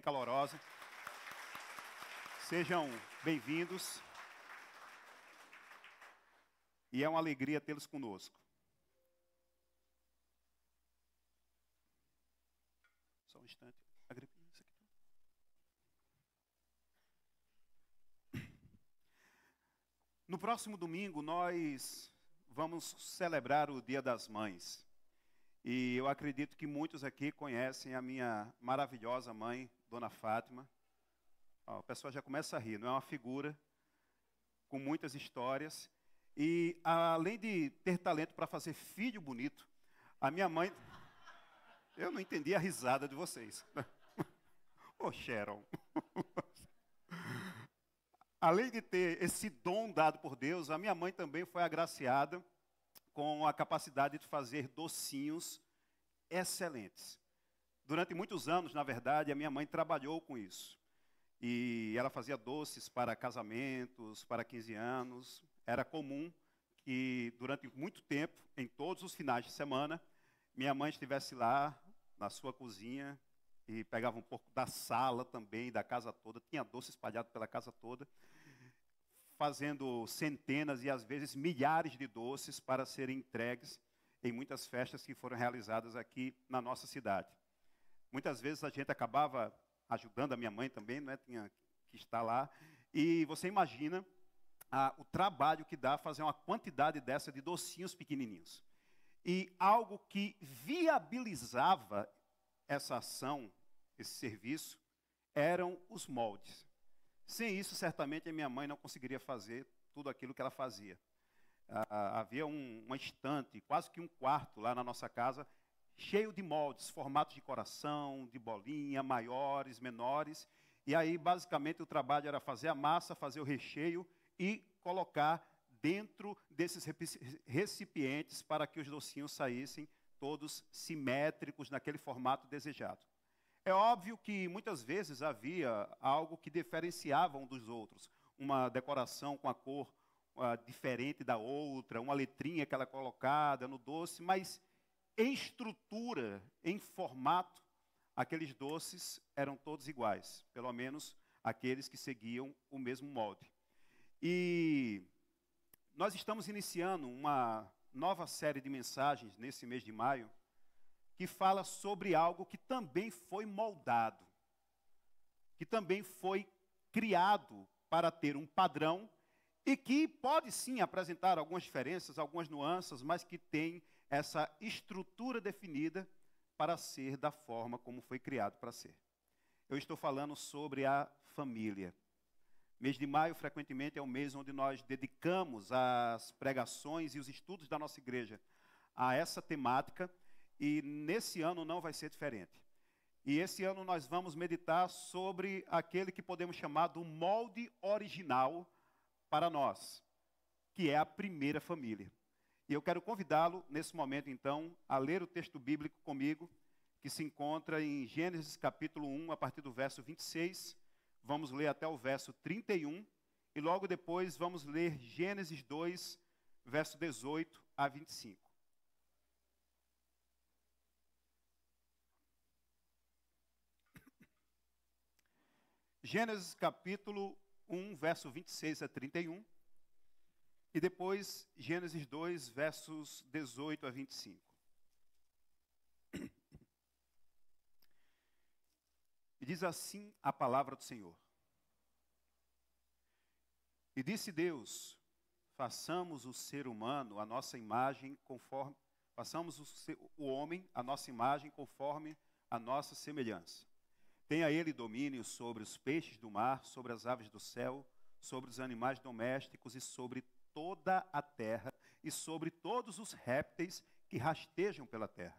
calorosa. Sejam bem-vindos. E é uma alegria tê-los conosco. Só um instante. Isso aqui. No próximo domingo, nós vamos celebrar o Dia das Mães. E eu acredito que muitos aqui conhecem a minha maravilhosa mãe, Dona Fátima. Ó, a pessoa já começa a rir, não é uma figura com muitas histórias. E além de ter talento para fazer filho bonito, a minha mãe... Eu não entendi a risada de vocês. Ô, Sharon. Além de ter esse dom dado por Deus, a minha mãe também foi agraciada com a capacidade de fazer docinhos excelentes. Durante muitos anos, na verdade, a minha mãe trabalhou com isso. E ela fazia doces para casamentos, para 15 anos. Era comum que, durante muito tempo, em todos os finais de semana, minha mãe estivesse lá na sua cozinha e pegava um pouco da sala também, da casa toda. Tinha doce espalhado pela casa toda, fazendo centenas e às vezes milhares de doces para serem entregues em muitas festas que foram realizadas aqui na nossa cidade. Muitas vezes a gente acabava ajudando a minha mãe também, né? Tinha que estar lá. E você imagina o trabalho que dá fazer uma quantidade dessa de docinhos pequenininhos. E algo que viabilizava essa ação, esse serviço, eram os moldes. Sem isso, certamente, a minha mãe não conseguiria fazer tudo aquilo que ela fazia. Havia uma estante, quase que um quarto lá na nossa casa, cheio de moldes, formatos de coração, de bolinha, maiores, menores. E aí, basicamente, o trabalho era fazer a massa, fazer o recheio e colocar dentro desses recipientes para que os docinhos saíssem todos simétricos naquele formato desejado. É óbvio que muitas vezes havia algo que diferenciava um dos outros. Uma decoração com a cor diferente da outra, uma letrinha que era colocada no doce, mas em estrutura, em formato, aqueles doces eram todos iguais, pelo menos aqueles que seguiam o mesmo molde. E nós estamos iniciando uma nova série de mensagens nesse mês de maio, que fala sobre algo que também foi moldado, que também foi criado para ter um padrão e que pode sim apresentar algumas diferenças, algumas nuances, mas que tem essa estrutura definida para ser da forma como foi criado para ser. Eu estou falando sobre a família. Mês de maio, frequentemente, é o mês onde nós dedicamos as pregações e os estudos da nossa igreja a essa temática, e nesse ano não vai ser diferente. E esse ano nós vamos meditar sobre aquele que podemos chamar do molde original para nós, que é a primeira família. E eu quero convidá-lo, nesse momento, então, a ler o texto bíblico comigo, que se encontra em Gênesis capítulo 1, a partir do verso 26, vamos ler até o verso 31, e logo depois vamos ler Gênesis 2, verso 18 a 25. Gênesis capítulo 1, verso 26 a 31, e depois Gênesis 2, versos 18 a 25. E diz assim a palavra do Senhor. E disse Deus, façamos o ser humano a nossa imagem conforme, façamos o homem a nossa imagem conforme a nossa semelhança. Tenha ele domínio sobre os peixes do mar, sobre as aves do céu, sobre os animais domésticos e sobre toda a terra e sobre todos os répteis que rastejam pela terra.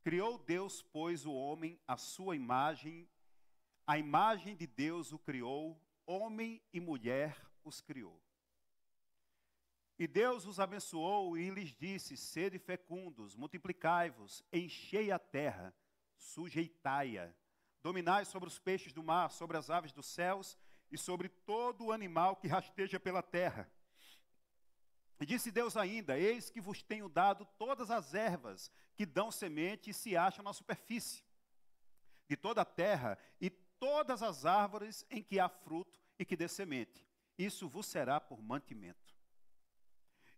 Criou Deus, pois, o homem à sua imagem, a imagem de Deus o criou, homem e mulher os criou. E Deus os abençoou e lhes disse, sede fecundos, multiplicai-vos, enchei a terra, sujeitai-a, dominai sobre os peixes do mar, sobre as aves dos céus e sobre todo o animal que rasteja pela terra. E disse Deus ainda, eis que vos tenho dado todas as ervas que dão semente e se acham na superfície, de toda a terra, e todas as árvores em que há fruto e que dê semente. Isso vos será por mantimento.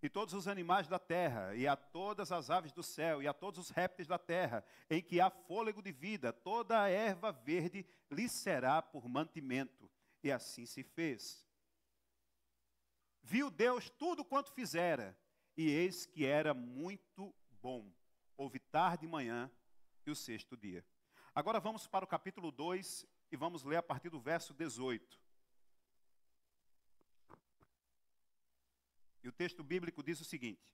E todos os animais da terra, e a todas as aves do céu, e a todos os répteis da terra, em que há fôlego de vida, toda a erva verde lhe será por mantimento. E assim se fez. Viu Deus tudo quanto fizera, e eis que era muito bom. Houve tarde e manhã, e o sexto dia. Agora vamos para o capítulo 2, e vamos ler a partir do verso 18. E o texto bíblico diz o seguinte: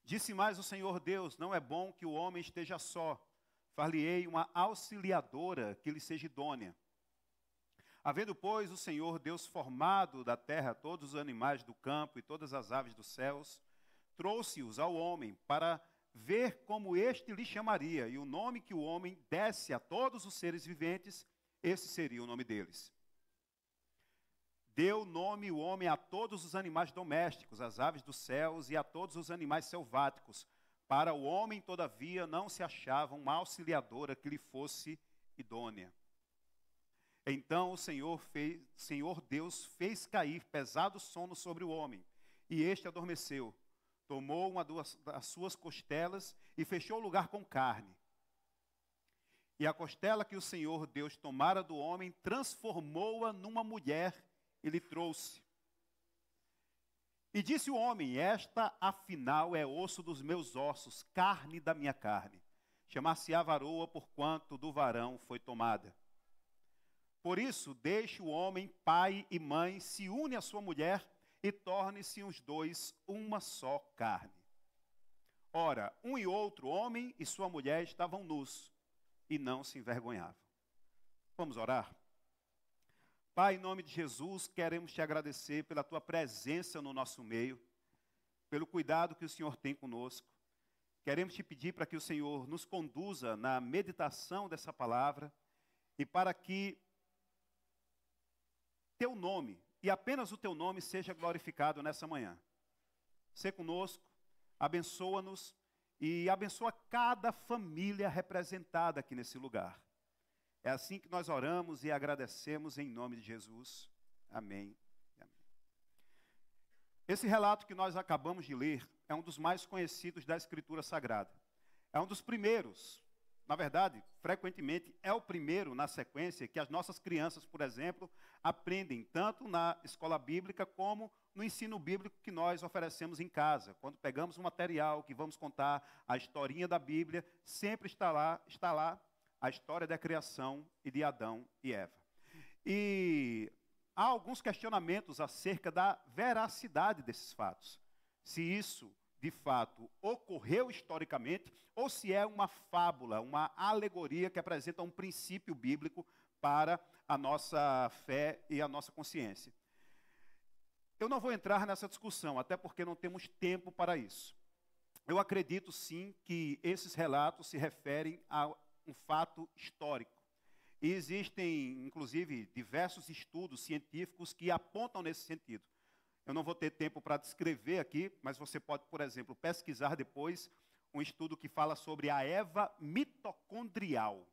Disse mais o Senhor Deus, não é bom que o homem esteja só. Far-lhe-ei uma auxiliadora que lhe seja idônea. Havendo, pois, o Senhor Deus formado da terra todos os animais do campo e todas as aves dos céus, trouxe-os ao homem para ver como este lhe chamaria, e o nome que o homem desse a todos os seres viventes, esse seria o nome deles. Deu nome o homem a todos os animais domésticos, às aves dos céus e a todos os animais selváticos. Para o homem, todavia, não se achava uma auxiliadora que lhe fosse idônea. Então o Senhor Deus fez cair pesado sono sobre o homem, e este adormeceu. Tomou uma das suas costelas e fechou o lugar com carne. E a costela que o Senhor Deus tomara do homem, transformou-a numa mulher e lhe trouxe. E disse o homem: Esta, afinal, é osso dos meus ossos, carne da minha carne. Chamar-se-á varoa, porquanto do varão foi tomada. Por isso, deixe o homem, pai e mãe, se une à sua mulher, e torne-se os dois uma só carne. Ora, um e outro, homem e sua mulher, estavam nus, e não se envergonhavam. Vamos orar? Pai, em nome de Jesus, queremos te agradecer pela tua presença no nosso meio, pelo cuidado que o Senhor tem conosco. Queremos te pedir para que o Senhor nos conduza na meditação dessa palavra e para que teu nome, e apenas o teu nome, seja glorificado nessa manhã. Sê conosco, abençoa-nos e abençoa cada família representada aqui nesse lugar. É assim que nós oramos e agradecemos em nome de Jesus. Amém. Amém. Esse relato que nós acabamos de ler é um dos mais conhecidos da Escritura Sagrada. É um dos primeiros, na verdade, frequentemente é o primeiro na sequência que as nossas crianças, por exemplo, aprendem tanto na escola bíblica como no ensino bíblico que nós oferecemos em casa. Quando pegamos um material que vamos contar a historinha da Bíblia, sempre está lá a história da criação e de Adão e Eva. E há alguns questionamentos acerca da veracidade desses fatos. Se isso, de fato, ocorreu historicamente, ou se é uma fábula, uma alegoria que apresenta um princípio bíblico para a nossa fé e a nossa consciência. Eu não vou entrar nessa discussão, até porque não temos tempo para isso. Eu acredito, sim, que esses relatos se referem a um fato histórico. E existem, inclusive, diversos estudos científicos que apontam nesse sentido. Eu não vou ter tempo para descrever aqui, mas você pode, por exemplo, pesquisar depois um estudo que fala sobre a Eva mitocondrial.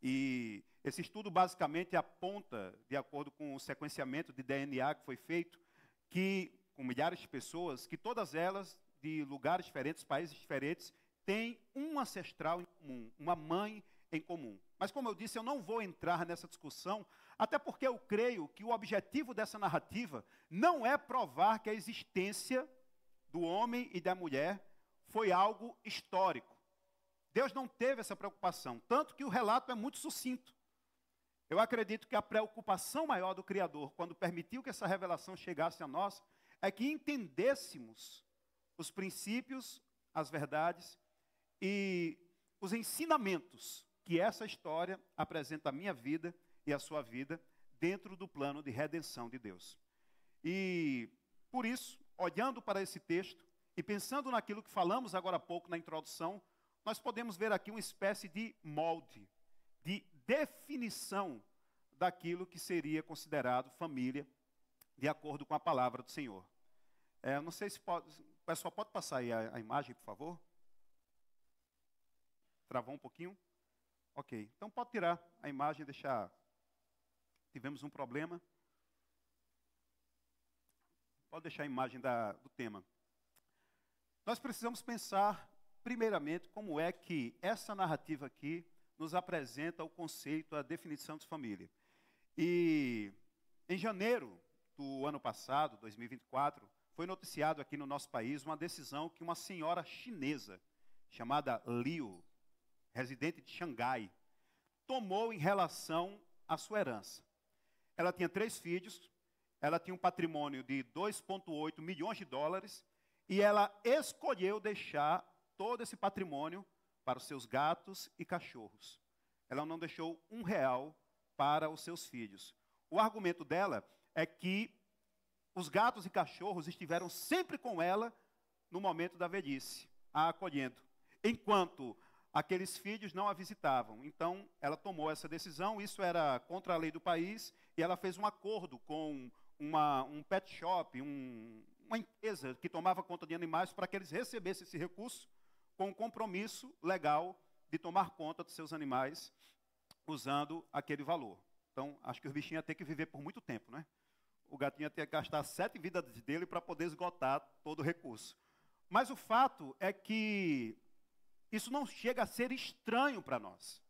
E esse estudo basicamente aponta, de acordo com o sequenciamento de DNA que foi feito, que, com milhares de pessoas, que todas elas, de lugares diferentes, países diferentes, tem um ancestral em comum, uma mãe em comum. Mas, como eu disse, eu não vou entrar nessa discussão, até porque eu creio que o objetivo dessa narrativa não é provar que a existência do homem e da mulher foi algo histórico. Deus não teve essa preocupação, tanto que o relato é muito sucinto. Eu acredito que a preocupação maior do Criador, quando permitiu que essa revelação chegasse a nós, é que entendêssemos os princípios, as verdades e os ensinamentos que essa história apresenta à minha vida e à sua vida dentro do plano de redenção de Deus. E, por isso, olhando para esse texto e pensando naquilo que falamos agora há pouco na introdução, nós podemos ver aqui uma espécie de molde, de definição daquilo que seria considerado família, de acordo com a palavra do Senhor. Não sei se o pessoal pode passar aí a imagem, por favor? Travou um pouquinho? Ok, então pode tirar a imagem e deixar. Tivemos um problema. Pode deixar a imagem do tema. Nós precisamos pensar, primeiramente, como é que essa narrativa aqui nos apresenta o conceito, a definição de família. E em janeiro do ano passado, 2024, foi noticiado aqui no nosso país uma decisão que uma senhora chinesa, chamada Liu, residente de Xangai, tomou em relação à sua herança. Ela tinha 3 filhos, ela tinha um patrimônio de 2,8 milhões de dólares, e ela escolheu deixar todo esse patrimônio para os seus gatos e cachorros. Ela não deixou R$ 1 para os seus filhos. O argumento dela é que os gatos e cachorros estiveram sempre com ela no momento da velhice, a acolhendo, enquanto aqueles filhos não a visitavam. Então, ela tomou essa decisão, isso era contra a lei do país, e ela fez um acordo com um pet shop, uma empresa que tomava conta de animais para que eles recebessem esse recurso com um compromisso legal de tomar conta dos seus animais usando aquele valor. Então, acho que o bichinho ia ter que viver por muito tempo, né? O gatinho ia ter que gastar 7 vidas dele para poder esgotar todo o recurso. Mas o fato é que isso não chega a ser estranho para nós.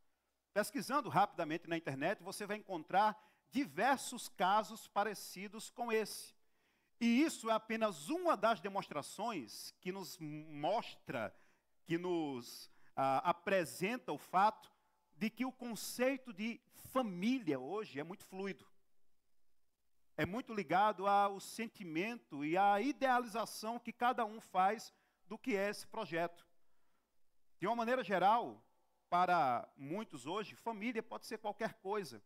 Pesquisando rapidamente na internet, você vai encontrar diversos casos parecidos com esse. E isso é apenas uma das demonstrações que nos mostra, que nos apresenta o fato de que o conceito de família hoje é muito fluido. É muito ligado ao sentimento e à idealização que cada um faz do que é esse projeto. De uma maneira geral, para muitos hoje, família pode ser qualquer coisa.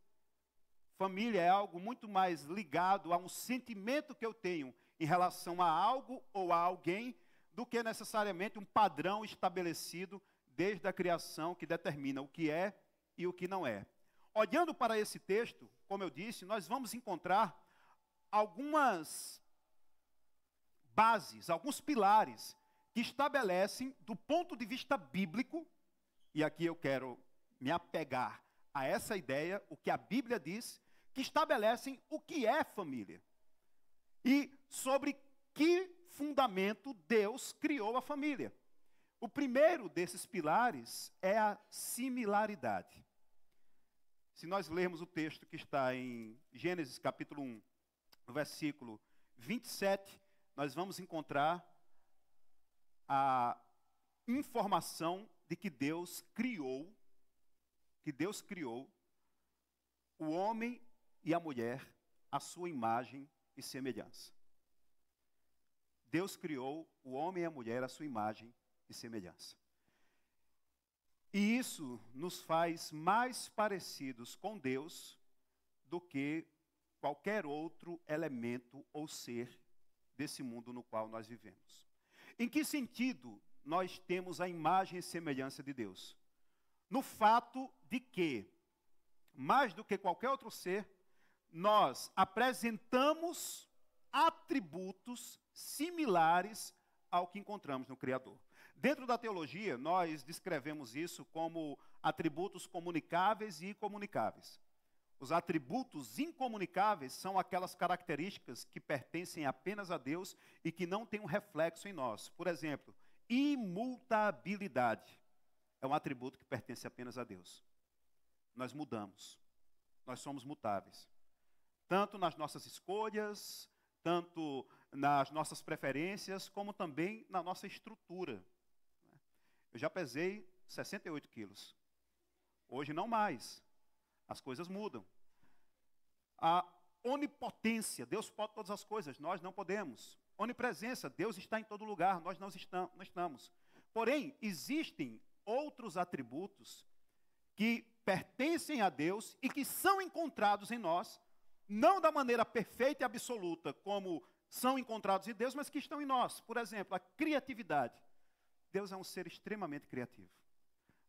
Família é algo muito mais ligado a um sentimento que eu tenho em relação a algo ou a alguém, do que necessariamente um padrão estabelecido desde a criação que determina o que é e o que não é. Olhando para esse texto, como eu disse, nós vamos encontrar algumas bases, alguns pilares que estabelecem, do ponto de vista bíblico, e aqui eu quero me apegar a essa ideia, o que a Bíblia diz, que estabelecem o que é família. E sobre que fundamento Deus criou a família. O primeiro desses pilares é a similaridade. Se nós lermos o texto que está em Gênesis capítulo 1, no versículo 27, nós vamos encontrar a informação de que Deus criou o homem e a mulher à sua imagem e semelhança. Deus criou o homem e a mulher à sua imagem e semelhança. E isso nos faz mais parecidos com Deus do que qualquer outro elemento ou ser desse mundo no qual nós vivemos. Em que sentido nós temos a imagem e semelhança de Deus? No fato de que, mais do que qualquer outro ser, nós apresentamos atributos similares ao que encontramos no Criador. Dentro da teologia, nós descrevemos isso como atributos comunicáveis e incomunicáveis. Os atributos incomunicáveis são aquelas características que pertencem apenas a Deus e que não têm um reflexo em nós. Por exemplo, imutabilidade é um atributo que pertence apenas a Deus. Nós mudamos, nós somos mutáveis. Tanto nas nossas escolhas, tanto nas nossas preferências, como também na nossa estrutura. Eu já pesei 68 quilos. Hoje não mais. As coisas mudam. A onipotência, Deus pode todas as coisas, nós não podemos. Onipresença, Deus está em todo lugar, nós não estamos. Porém, existem outros atributos que pertencem a Deus e que são encontrados em nós, não da maneira perfeita e absoluta como são encontrados em Deus, mas que estão em nós. Por exemplo, a criatividade. Deus é um ser extremamente criativo.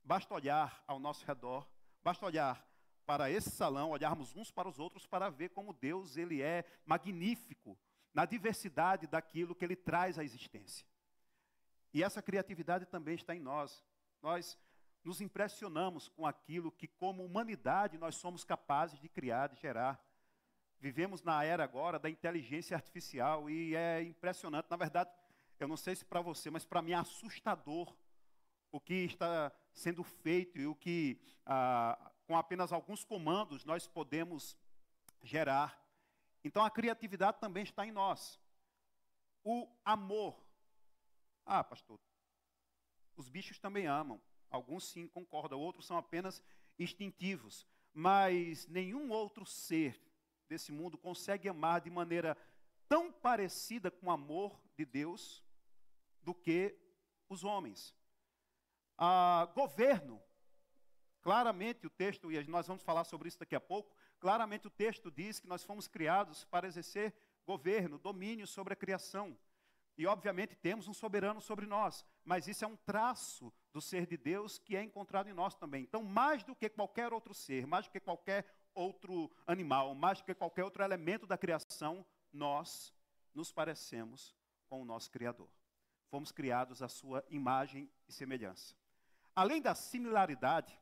Basta olhar ao nosso redor, basta olhar para esse salão, olharmos uns para os outros para ver como Deus ele é magnífico na diversidade daquilo que Ele traz à existência. E essa criatividade também está em nós. Nós nos impressionamos com aquilo que, como humanidade, nós somos capazes de criar, de gerar. Vivemos na era agora da inteligência artificial e é impressionante. Na verdade, eu não sei se para você, mas para mim é assustador o que está sendo feito e o que, com apenas alguns comandos, nós podemos gerar. Então, a criatividade também está em nós. O amor. Ah, pastor, os bichos também amam. Alguns sim concordam, outros são apenas instintivos. Mas nenhum outro ser desse mundo consegue amar de maneira tão parecida com o amor de Deus do que os homens. Governo. Claramente o texto, e nós vamos falar sobre isso daqui a pouco, claramente o texto diz que nós fomos criados para exercer governo, domínio sobre a criação. E, obviamente, temos um soberano sobre nós, mas isso é um traço do ser de Deus que é encontrado em nós também. Então, mais do que qualquer outro ser, mais do que qualquer outro animal, mais do que qualquer outro elemento da criação, nós nos parecemos com o nosso Criador. Fomos criados à sua imagem e semelhança. Além da similaridade,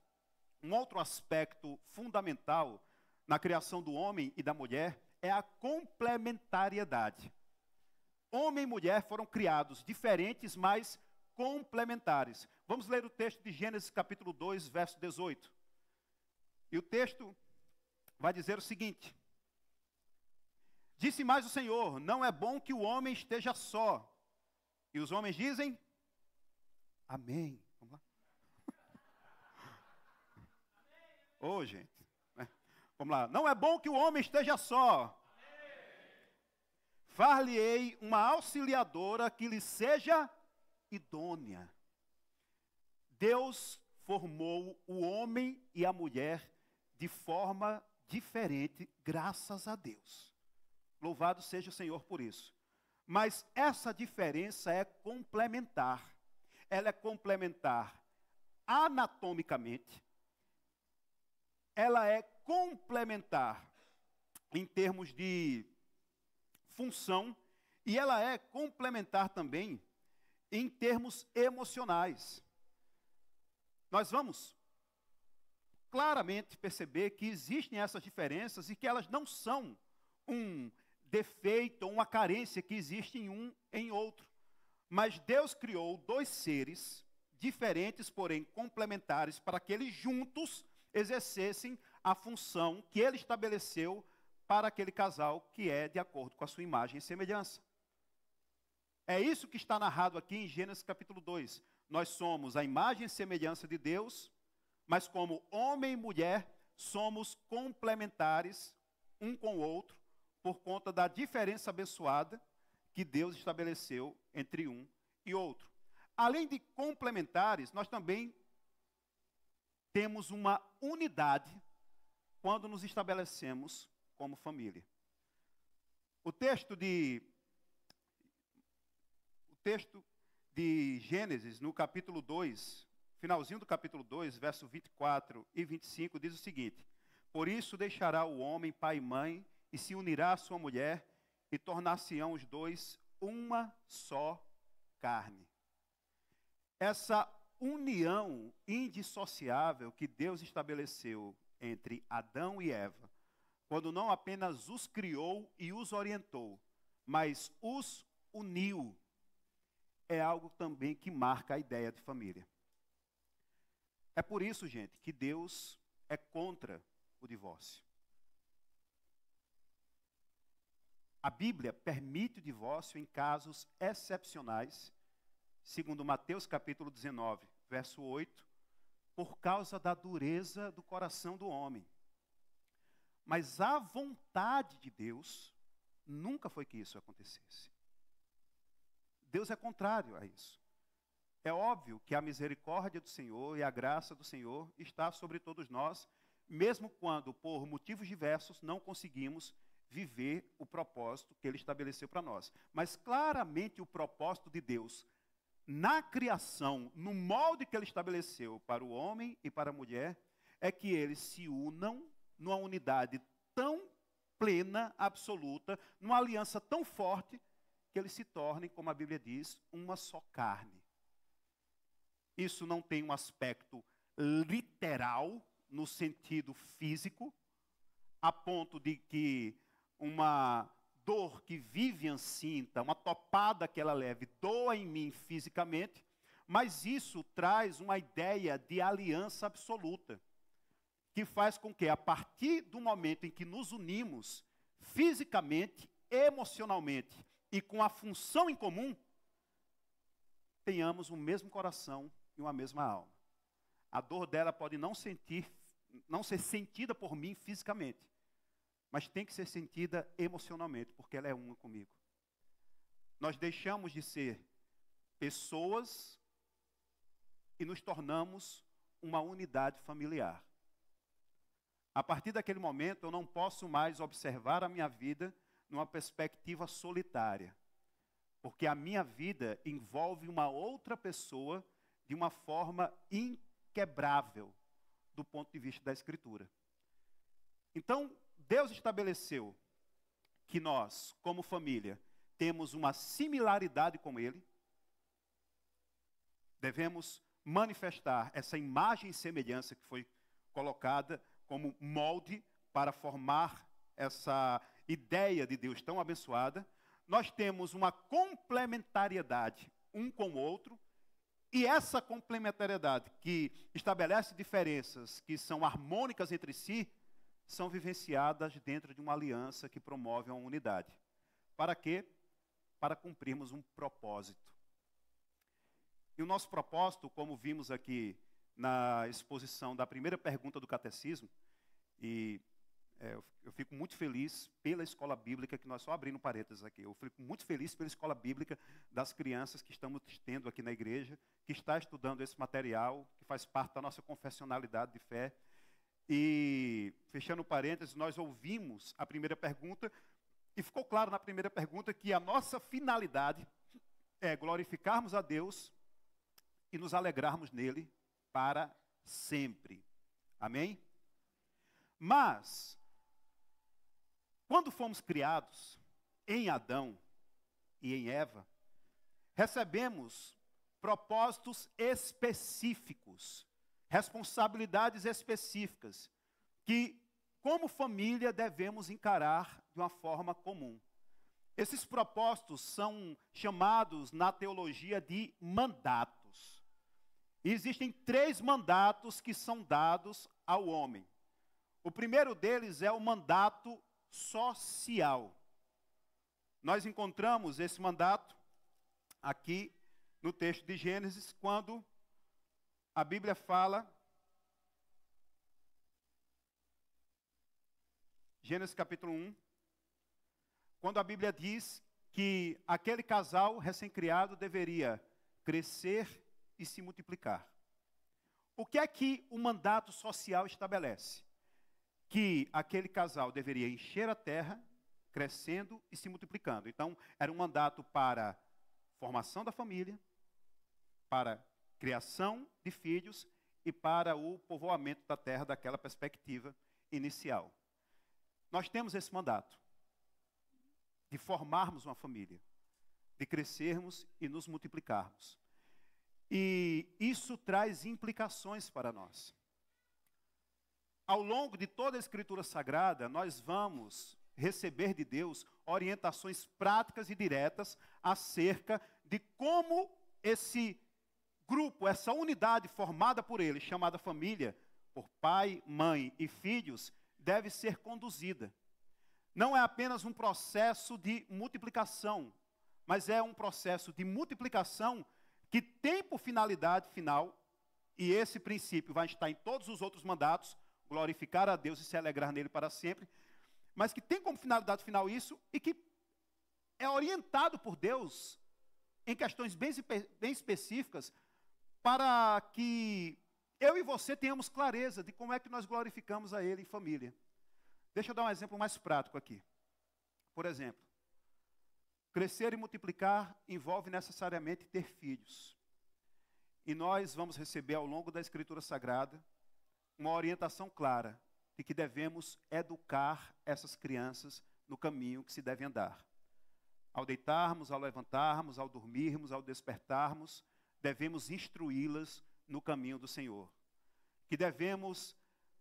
um outro aspecto fundamental na criação do homem e da mulher é a complementariedade. Homem e mulher foram criados diferentes, mas complementares. Vamos ler o texto de Gênesis capítulo 2, verso 18. E o texto vai dizer o seguinte: disse mais o Senhor, não é bom que o homem esteja só. E os homens dizem, amém. Vamos lá. Ô, gente. Vamos lá. Não é bom que o homem esteja só. Far-lhe-ei uma auxiliadora que lhe seja idônea. Deus formou o homem e a mulher de forma diferente, graças a Deus. Louvado seja o Senhor por isso. Mas essa diferença é complementar. Ela é complementar anatomicamente. Ela é complementar em termos de função, e ela é complementar também em termos emocionais. Nós vamos claramente perceber que existem essas diferenças e que elas não são um defeito ou uma carência que existe em um em outro. Mas Deus criou dois seres diferentes, porém complementares, para que eles juntos exercessem a função que ele estabeleceu para aquele casal que é de acordo com a sua imagem e semelhança. É isso que está narrado aqui em Gênesis capítulo 2. Nós somos a imagem e semelhança de Deus, mas como homem e mulher, somos complementares um com o outro, por conta da diferença abençoada que Deus estabeleceu entre um e outro. Além de complementares, nós também temos uma unidade quando nos estabelecemos como família. O texto de Gênesis, no capítulo 2, finalzinho do capítulo 2, verso 24 e 25, diz o seguinte: por isso deixará o homem pai e mãe, e se unirá à sua mulher, e tornar-se-ão os dois uma só carne. Essa união indissociável que Deus estabeleceu entre Adão e Eva, quando não apenas os criou e os orientou, mas os uniu, é algo também que marca a ideia de família. É por isso, gente, que Deus é contra o divórcio. A Bíblia permite o divórcio em casos excepcionais, segundo Mateus capítulo 19, verso 8, por causa da dureza do coração do homem. Mas a vontade de Deus nunca foi que isso acontecesse. Deus é contrário a isso. É óbvio que a misericórdia do Senhor e a graça do Senhor está sobre todos nós, mesmo quando, por motivos diversos, não conseguimos viver o propósito que Ele estabeleceu para nós. Mas claramente o propósito de Deus na criação, no molde que Ele estabeleceu para o homem e para a mulher, é que eles se unam numa unidade tão plena, absoluta, numa aliança tão forte, que eles se tornem, como a Bíblia diz, uma só carne. Isso não tem um aspecto literal, no sentido físico, a ponto de que uma dor que Vivian sinta, uma topada que ela leve, doa em mim fisicamente, mas isso traz uma ideia de aliança absoluta, que faz com que, a partir do momento em que nos unimos, fisicamente, emocionalmente e com a função em comum, tenhamos o mesmo coração e uma mesma alma. A dor dela pode não ser sentida por mim fisicamente, mas tem que ser sentida emocionalmente, porque ela é uma comigo. Nós deixamos de ser pessoas e nos tornamos uma unidade familiar. A partir daquele momento, eu não posso mais observar a minha vida numa perspectiva solitária, porque a minha vida envolve uma outra pessoa de uma forma inquebrável do ponto de vista da Escritura. Então, Deus estabeleceu que nós, como família, temos uma similaridade com Ele, devemos manifestar essa imagem e semelhança que foi colocada como molde para formar essa ideia de Deus tão abençoada. Nós temos uma complementariedade um com o outro, e essa complementariedade que estabelece diferenças que são harmônicas entre si, são vivenciadas dentro de uma aliança que promove uma unidade. Para quê? Para cumprirmos um propósito. E o nosso propósito, como vimos aqui na exposição da primeira pergunta do catecismo, e eu fico muito feliz pela escola bíblica, que nós só abrindo parênteses aqui, eu fico muito feliz pela escola bíblica das crianças que estamos tendo aqui na igreja, que está estudando esse material, que faz parte da nossa confessionalidade de fé. E, fechando parênteses, nós ouvimos a primeira pergunta, e ficou claro na primeira pergunta que a nossa finalidade é glorificarmos a Deus e nos alegrarmos nele para sempre. Amém? Mas, quando fomos criados em Adão e em Eva, recebemos propósitos específicos, responsabilidades específicas, que, como família, devemos encarar de uma forma comum. Esses propósitos são chamados na teologia de mandatos. E existem 3 mandatos que são dados ao homem. O primeiro deles é o mandato social. Nós encontramos esse mandato aqui no texto de Gênesis, quando a Bíblia fala, Gênesis capítulo 1, quando a Bíblia diz que aquele casal recém-criado deveria crescer e se multiplicar. O que é que o mandato social estabelece? Que aquele casal deveria encher a terra, crescendo e se multiplicando. Então, era um mandato para formação da família, para criação de filhos e para o povoamento da terra daquela perspectiva inicial. Nós temos esse mandato de formarmos uma família, de crescermos e nos multiplicarmos. E isso traz implicações para nós. Ao longo de toda a Escritura Sagrada, nós vamos receber de Deus orientações práticas e diretas acerca de como esse grupo, essa unidade formada por Ele, chamada família, por pai, mãe e filhos, deve ser conduzida. Não é apenas um processo de multiplicação, mas é um processo de multiplicação que tem por finalidade final, e esse princípio vai estar em todos os outros mandatos, glorificar a Deus e se alegrar nele para sempre, mas que tem como finalidade final isso, e que é orientado por Deus em questões bem específicas, para que eu e você tenhamos clareza de como é que nós glorificamos a Ele em família. Deixa eu dar um exemplo mais prático aqui. Por exemplo, crescer e multiplicar envolve necessariamente ter filhos. E nós vamos receber ao longo da Escritura Sagrada uma orientação clara de que devemos educar essas crianças no caminho que se deve andar. Ao deitarmos, ao levantarmos, ao dormirmos, ao despertarmos, devemos instruí-las no caminho do Senhor. que devemos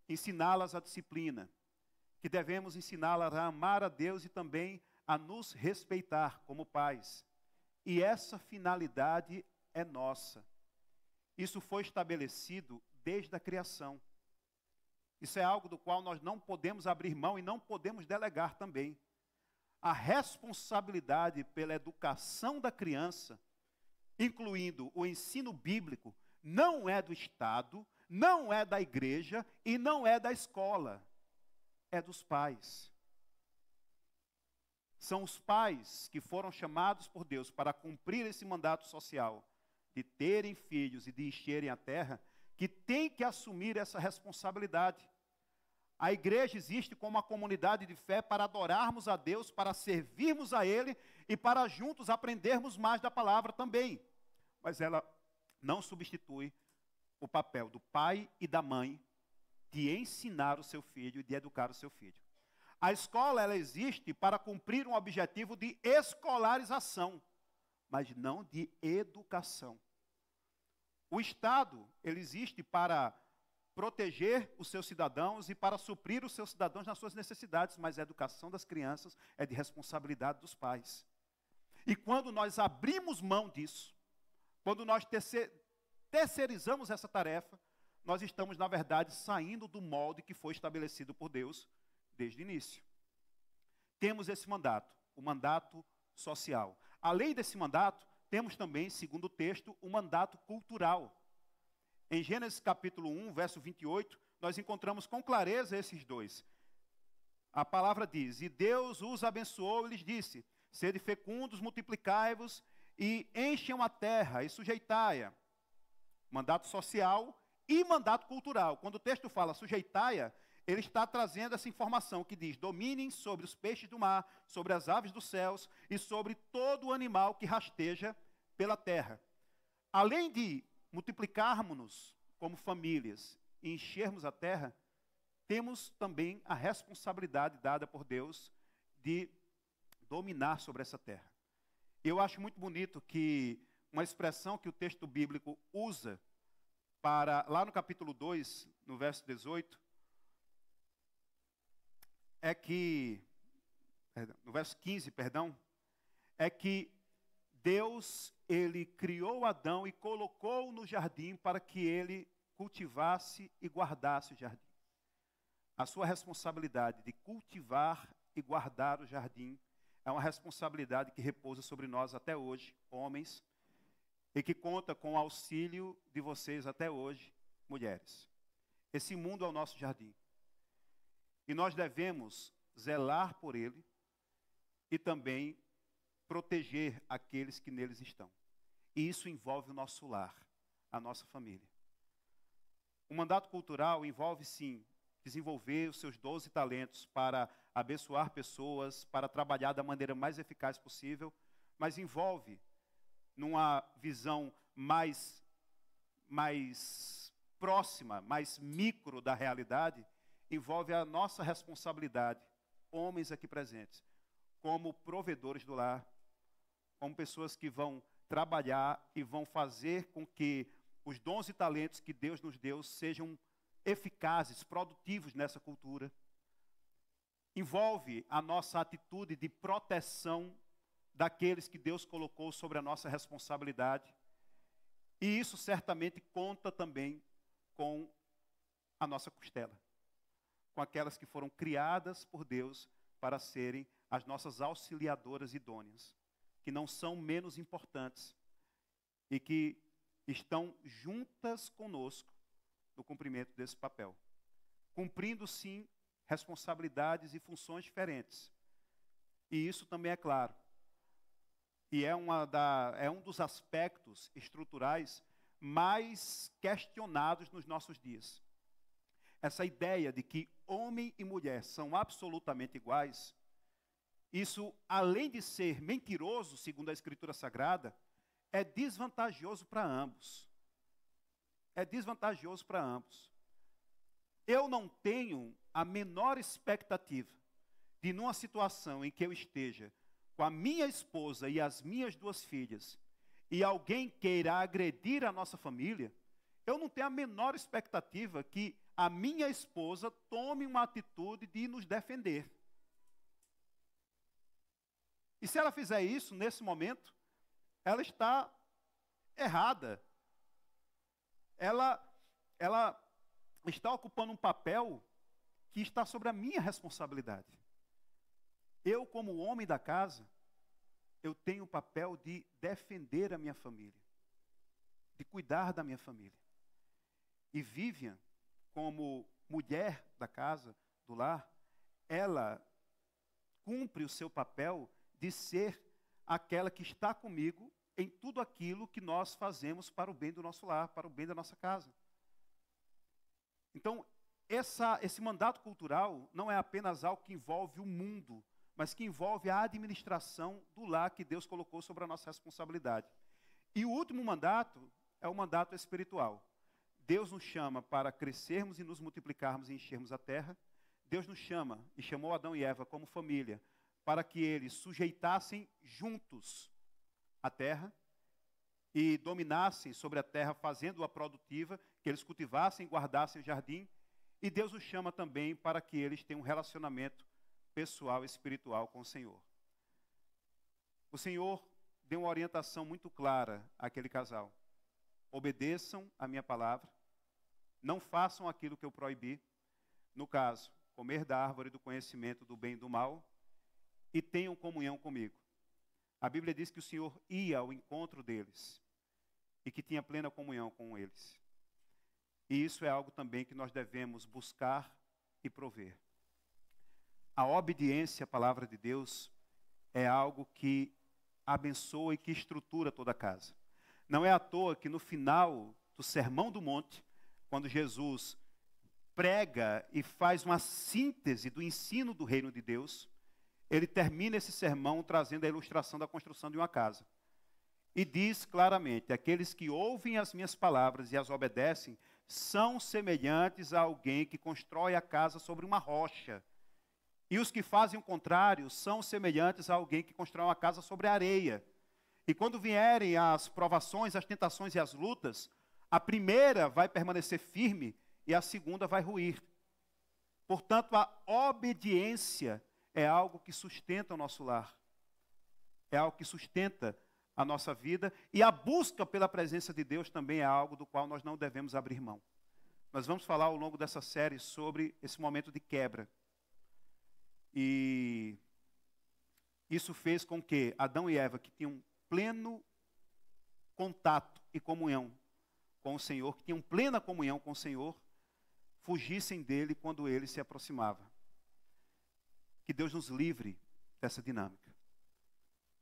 ensiná-las a disciplina, que devemos ensiná-las a amar a Deus e também a nos respeitar como pais. E essa finalidade é nossa. Isso foi estabelecido desde a criação. Isso é algo do qual nós não podemos abrir mão e não podemos delegar também. A responsabilidade pela educação da criança, incluindo o ensino bíblico, não é do Estado, não é da igreja e não é da escola. É dos pais. São os pais que foram chamados por Deus para cumprir esse mandato social, de terem filhos e de encherem a terra, que têm que assumir essa responsabilidade. A igreja existe como uma comunidade de fé para adorarmos a Deus, para servirmos a Ele e para juntos aprendermos mais da palavra também. Mas ela não substitui o papel do pai e da mãe de ensinar o seu filho e de educar o seu filho. A escola, ela existe para cumprir um objetivo de escolarização, mas não de educação. O Estado, ele existe para proteger os seus cidadãos e para suprir os seus cidadãos nas suas necessidades, mas a educação das crianças é de responsabilidade dos pais. E quando nós abrimos mão disso, quando nós terceirizamos essa tarefa, nós estamos, na verdade, saindo do molde que foi estabelecido por Deus desde o início. Temos esse mandato, o mandato social. Além desse mandato, temos também, segundo o texto, o mandato cultural. Em Gênesis capítulo 1, verso 28, nós encontramos com clareza esses dois. A palavra diz: e Deus os abençoou e lhes disse: sede fecundos, multiplicai-vos e encham a terra e sujeitai-a. Mandato social e mandato cultural. Quando o texto fala sujeitai-a, ele está trazendo essa informação que diz: dominem sobre os peixes do mar, sobre as aves dos céus e sobre todo o animal que rasteja pela terra. Além de multiplicarmos-nos como famílias e enchermos a terra, temos também a responsabilidade dada por Deus de dominar sobre essa terra. Eu acho muito bonito que uma expressão que o texto bíblico usa para, lá no capítulo 2, no verso 18, é que, no verso 15, perdão, é que Deus, ele criou Adão e colocou no jardim para que ele cultivasse e guardasse o jardim. A sua responsabilidade de cultivar e guardar o jardim é uma responsabilidade que repousa sobre nós até hoje, homens, e que conta com o auxílio de vocês até hoje, mulheres. Esse mundo é o nosso jardim. E nós devemos zelar por ele e também proteger aqueles que neles estão. E isso envolve o nosso lar, a nossa família. O mandato cultural envolve, sim, desenvolver os seus 12 talentos para abençoar pessoas, para trabalhar da maneira mais eficaz possível, mas envolve, numa visão mais próxima, mais micro da realidade, envolve a nossa responsabilidade, homens aqui presentes, como provedores do lar, como pessoas que vão trabalhar e vão fazer com que os dons e talentos que Deus nos deu sejam eficazes, produtivos nessa cultura. Envolve a nossa atitude de proteção daqueles que Deus colocou sobre a nossa responsabilidade. E isso certamente conta também com a nossa costela, com aquelas que foram criadas por Deus para serem as nossas auxiliadoras idôneas, que não são menos importantes e que estão juntas conosco no cumprimento desse papel, cumprindo sim responsabilidades e funções diferentes. E isso também é claro. E é um dos aspectos estruturais mais questionados nos nossos dias. Essa ideia de que homem e mulher são absolutamente iguais, isso, além de ser mentiroso, segundo a Escritura Sagrada, é desvantajoso para ambos. É desvantajoso para ambos. Eu não tenho a menor expectativa de, numa situação em que eu esteja com a minha esposa e as minhas 2 filhas, e alguém queira agredir a nossa família, eu não tenho a menor expectativa que a minha esposa tome uma atitude de nos defender. E se ela fizer isso, nesse momento, ela está errada. Ela está ocupando um papel que está sobre a minha responsabilidade. Eu, como homem da casa, eu tenho o papel de defender a minha família, de cuidar da minha família. E Vivian, como mulher da casa, do lar, ela cumpre o seu papel de ser aquela que está comigo em tudo aquilo que nós fazemos para o bem do nosso lar, para o bem da nossa casa. Então, esse mandato cultural não é apenas algo que envolve o mundo, mas que envolve a administração do lar que Deus colocou sobre a nossa responsabilidade. E o último mandato é o mandato espiritual. Deus nos chama para crescermos e nos multiplicarmos e enchermos a terra. Deus nos chama e chamou Adão e Eva como família para que eles sujeitassem juntos a terra e dominassem sobre a terra, fazendo-a produtiva, que eles cultivassem e guardassem o jardim. E Deus nos chama também para que eles tenham um relacionamento pessoal e espiritual com o Senhor. O Senhor deu uma orientação muito clara àquele casal. Obedeçam a minha palavra, não façam aquilo que eu proibi, no caso, comer da árvore do conhecimento do bem e do mal, e tenham comunhão comigo. A Bíblia diz que o Senhor ia ao encontro deles e que tinha plena comunhão com eles. E isso é algo também que nós devemos buscar e prover. A obediência à palavra de Deus é algo que abençoa e que estrutura toda a casa. Não é à toa que no final do Sermão do Monte, quando Jesus prega e faz uma síntese do ensino do reino de Deus, ele termina esse sermão trazendo a ilustração da construção de uma casa. E diz claramente: aqueles que ouvem as minhas palavras e as obedecem, são semelhantes a alguém que constrói a casa sobre uma rocha. E os que fazem o contrário são semelhantes a alguém que constrói uma casa sobre areia. E quando vierem as provações, as tentações e as lutas, a primeira vai permanecer firme e a segunda vai ruir. Portanto, a obediência é algo que sustenta o nosso lar. É algo que sustenta a nossa vida. E a busca pela presença de Deus também é algo do qual nós não devemos abrir mão. Nós vamos falar ao longo dessa série sobre esse momento de quebra. E isso fez com que Adão e Eva, que tinham pleno contato e comunhão com o Senhor, que tinham plena comunhão com o Senhor, fugissem dele quando ele se aproximava. Que Deus nos livre dessa dinâmica.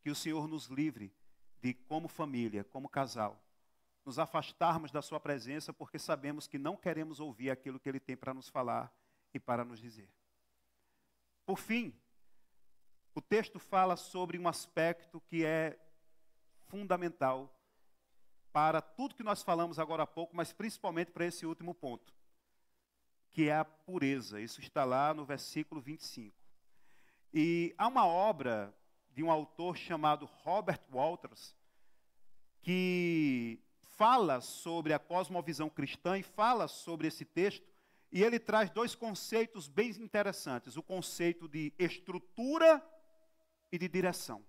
Que o Senhor nos livre de, como família, como casal, nos afastarmos da sua presença porque sabemos que não queremos ouvir aquilo que ele tem para nos falar e para nos dizer. Por fim, o texto fala sobre um aspecto que é fundamental para tudo que nós falamos agora há pouco, mas principalmente para esse último ponto, que é a pureza. Isso está lá no versículo 25. E há uma obra de um autor chamado Robert Walters, que fala sobre a cosmovisão cristã e fala sobre esse texto, e ele traz dois conceitos bem interessantes: o conceito de estrutura e de direção.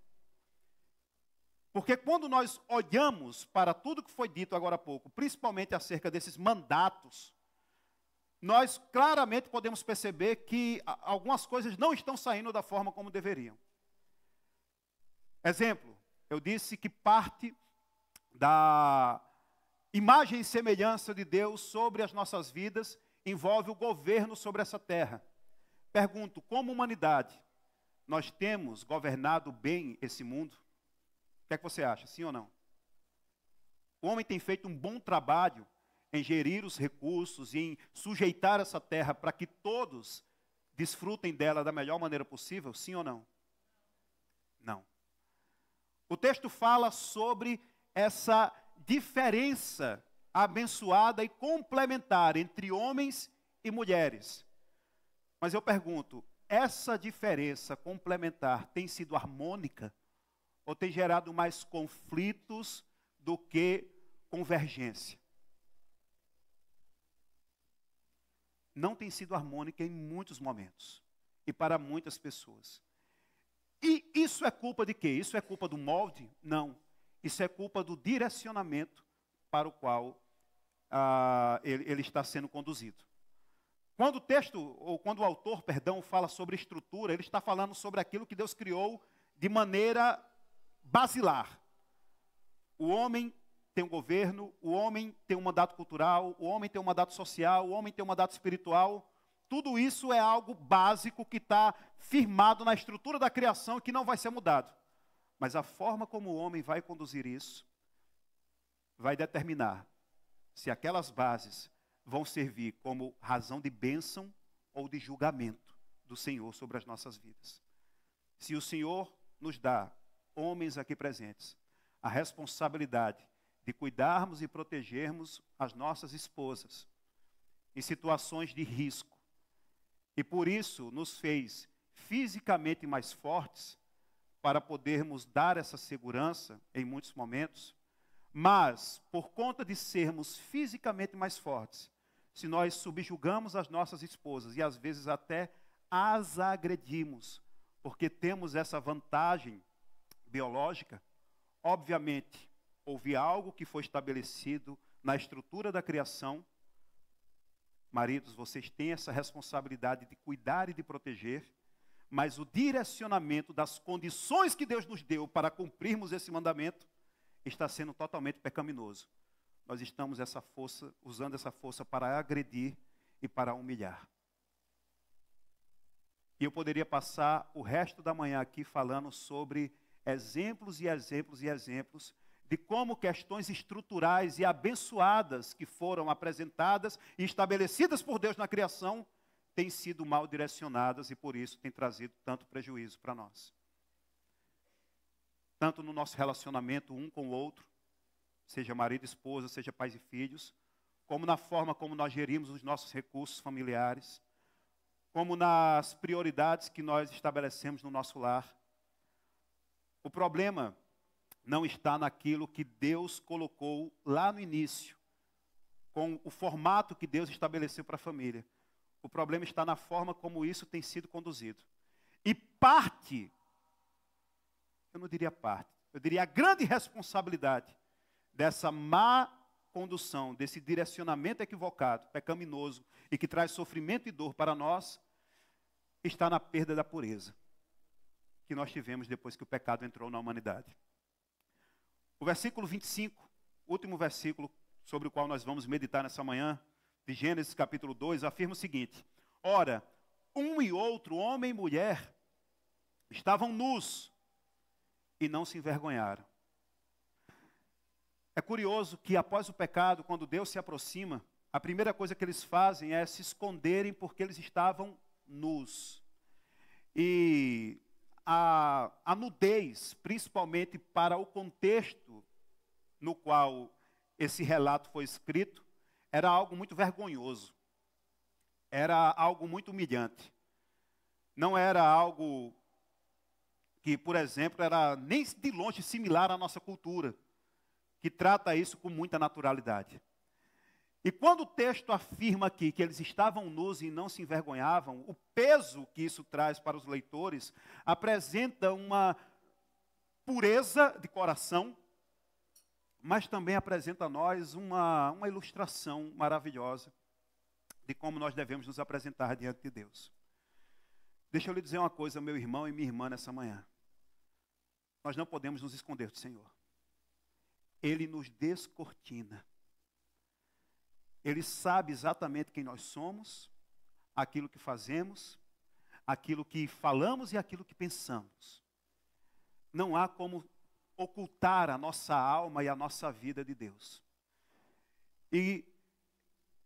Porque quando nós olhamos para tudo que foi dito agora há pouco, principalmente acerca desses mandatos, nós claramente podemos perceber que algumas coisas não estão saindo da forma como deveriam. Exemplo, eu disse que parte da imagem e semelhança de Deus sobre as nossas vidas envolve o governo sobre essa terra. Pergunto, como humanidade, nós temos governado bem esse mundo? O que é que você acha, sim ou não? O homem tem feito um bom trabalho em gerir os recursos, em sujeitar essa terra para que todos desfrutem dela da melhor maneira possível, sim ou não? Não. O texto fala sobre essa diferença abençoada e complementar entre homens e mulheres. Mas eu pergunto, essa diferença complementar tem sido harmônica ou tem gerado mais conflitos do que convergência? não tem sido harmônica em muitos momentos e para muitas pessoas. E isso é culpa de quê? Isso é culpa do molde? Não. Isso é culpa do direcionamento para o qual ele está sendo conduzido. Quando o texto, ou quando o autor, perdão, fala sobre estrutura, ele está falando sobre aquilo que Deus criou de maneira basilar. O homem tem um governo, o homem tem um mandato cultural, o homem tem um mandato social, o homem tem um mandato espiritual. Tudo isso é algo básico que está firmado na estrutura da criação e que não vai ser mudado. Mas a forma como o homem vai conduzir isso vai determinar se aquelas bases vão servir como razão de bênção ou de julgamento do Senhor sobre as nossas vidas. Se o Senhor nos dá, homens aqui presentes, a responsabilidade de cuidarmos e protegermos as nossas esposas em situações de risco, e por isso nos fez fisicamente mais fortes para podermos dar essa segurança em muitos momentos, mas por conta de sermos fisicamente mais fortes, se nós subjugamos as nossas esposas e às vezes até as agredimos, porque temos essa vantagem biológica, obviamente, houve algo que foi estabelecido na estrutura da criação. Maridos, vocês têm essa responsabilidade de cuidar e de proteger, mas o direcionamento das condições que Deus nos deu para cumprirmos esse mandamento está sendo totalmente pecaminoso. Nós estamos usando essa força para agredir e para humilhar. E eu poderia passar o resto da manhã aqui falando sobre exemplos e exemplos e exemplos de como questões estruturais e abençoadas que foram apresentadas e estabelecidas por Deus na criação têm sido mal direcionadas e por isso têm trazido tanto prejuízo para nós. Tanto no nosso relacionamento um com o outro, seja marido e esposa, seja pais e filhos, como na forma como nós gerimos os nossos recursos familiares, como nas prioridades que nós estabelecemos no nosso lar. O problema não está naquilo que Deus colocou lá no início, com o formato que Deus estabeleceu para a família. O problema está na forma como isso tem sido conduzido. E parte, eu não diria parte, eu diria a grande responsabilidade dessa má condução, desse direcionamento equivocado, pecaminoso, e que traz sofrimento e dor para nós, está na perda da pureza que nós tivemos depois que o pecado entrou na humanidade. O versículo 25, último versículo sobre o qual nós vamos meditar nessa manhã, de Gênesis capítulo 2, afirma o seguinte: ora, um e outro, homem e mulher, estavam nus e não se envergonharam. É curioso que após o pecado, quando Deus se aproxima, a primeira coisa que eles fazem é se esconderem porque eles estavam nus. E a nudez, principalmente para o contexto no qual esse relato foi escrito, era algo muito vergonhoso. Era algo muito humilhante. Não era algo que, por exemplo, era nem de longe similar à nossa cultura, que trata isso com muita naturalidade. E quando o texto afirma aqui que eles estavam nus e não se envergonhavam, o peso que isso traz para os leitores apresenta uma pureza de coração, mas também apresenta a nós uma ilustração maravilhosa de como nós devemos nos apresentar diante de Deus. Deixa eu lhe dizer uma coisa, meu irmão e minha irmã, nessa manhã. Nós não podemos nos esconder do Senhor. Ele nos descortina. Ele sabe exatamente quem nós somos, aquilo que fazemos, aquilo que falamos e aquilo que pensamos. Não há como ocultar a nossa alma e a nossa vida de Deus. E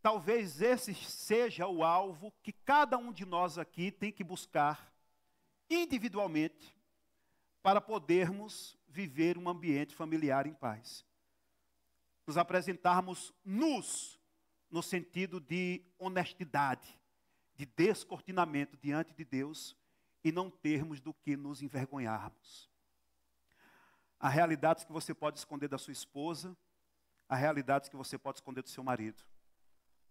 talvez esse seja o alvo que cada um de nós aqui tem que buscar individualmente para podermos viver um ambiente familiar em paz. Nos apresentarmos nus, no sentido de honestidade, de descortinamento diante de Deus e não termos do que nos envergonharmos. Há realidades que você pode esconder da sua esposa, há realidades que você pode esconder do seu marido.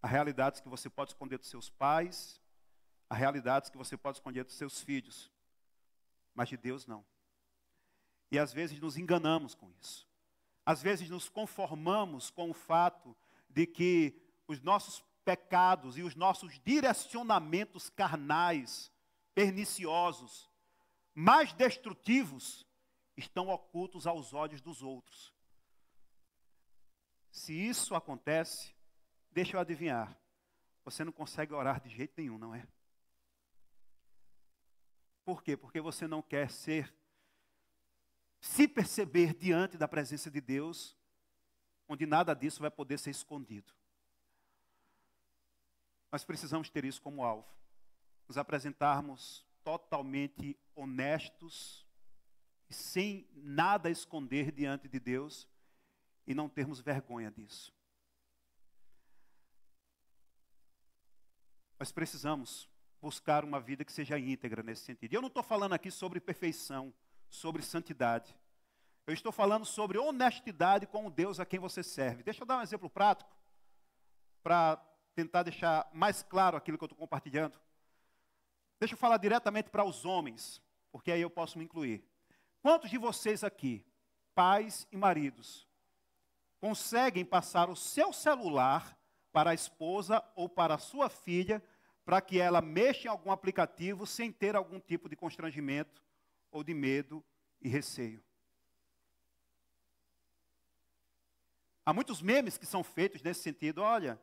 Há realidades que você pode esconder dos seus pais, há realidades que você pode esconder dos seus filhos, mas de Deus não. E às vezes nos enganamos com isso. Às vezes nos conformamos com o fato de que os nossos pecados e os nossos direcionamentos carnais, perniciosos, mais destrutivos, estão ocultos aos olhos dos outros. Se isso acontece, deixa eu adivinhar, você não consegue orar de jeito nenhum, não é? Por quê? Porque você não quer se perceber diante da presença de Deus, onde nada disso vai poder ser escondido. Nós precisamos ter isso como alvo. Nos apresentarmos totalmente honestos, sem nada esconder diante de Deus, e não termos vergonha disso. Nós precisamos buscar uma vida que seja íntegra nesse sentido. E eu não estou falando aqui sobre perfeição, sobre santidade. Eu estou falando sobre honestidade com o Deus a quem você serve. Deixa eu dar um exemplo prático, para tentar deixar mais claro aquilo que eu estou compartilhando. Deixa eu falar diretamente para os homens, porque aí eu posso me incluir. Quantos de vocês aqui, pais e maridos, conseguem passar o seu celular para a esposa ou para a sua filha, para que ela mexa em algum aplicativo sem ter algum tipo de constrangimento ou de medo e receio? Há muitos memes que são feitos nesse sentido. Olha,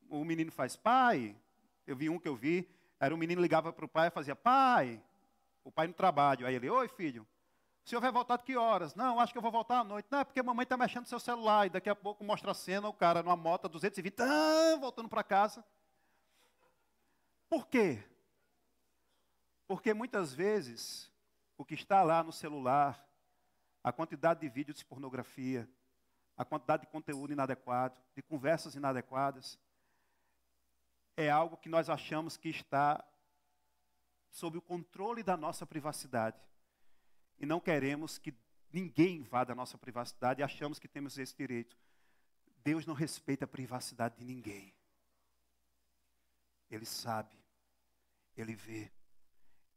o menino faz, pai, eu vi um que eu vi, era um menino ligava para o pai e fazia, pai, o pai no trabalho. Aí ele, oi filho, o senhor vai voltar de que horas? Não, acho que eu vou voltar à noite. Não, é porque a mamãe está mexendo no seu celular. E daqui a pouco mostra a cena, o cara numa moto 220, voltando para casa. Por quê? Porque muitas vezes, o que está lá no celular, a quantidade de vídeos de pornografia, a quantidade de conteúdo inadequado, de conversas inadequadas, é algo que nós achamos que está sob o controle da nossa privacidade. E não queremos que ninguém invada a nossa privacidade e achamos que temos esse direito. Deus não respeita a privacidade de ninguém. Ele sabe, Ele vê.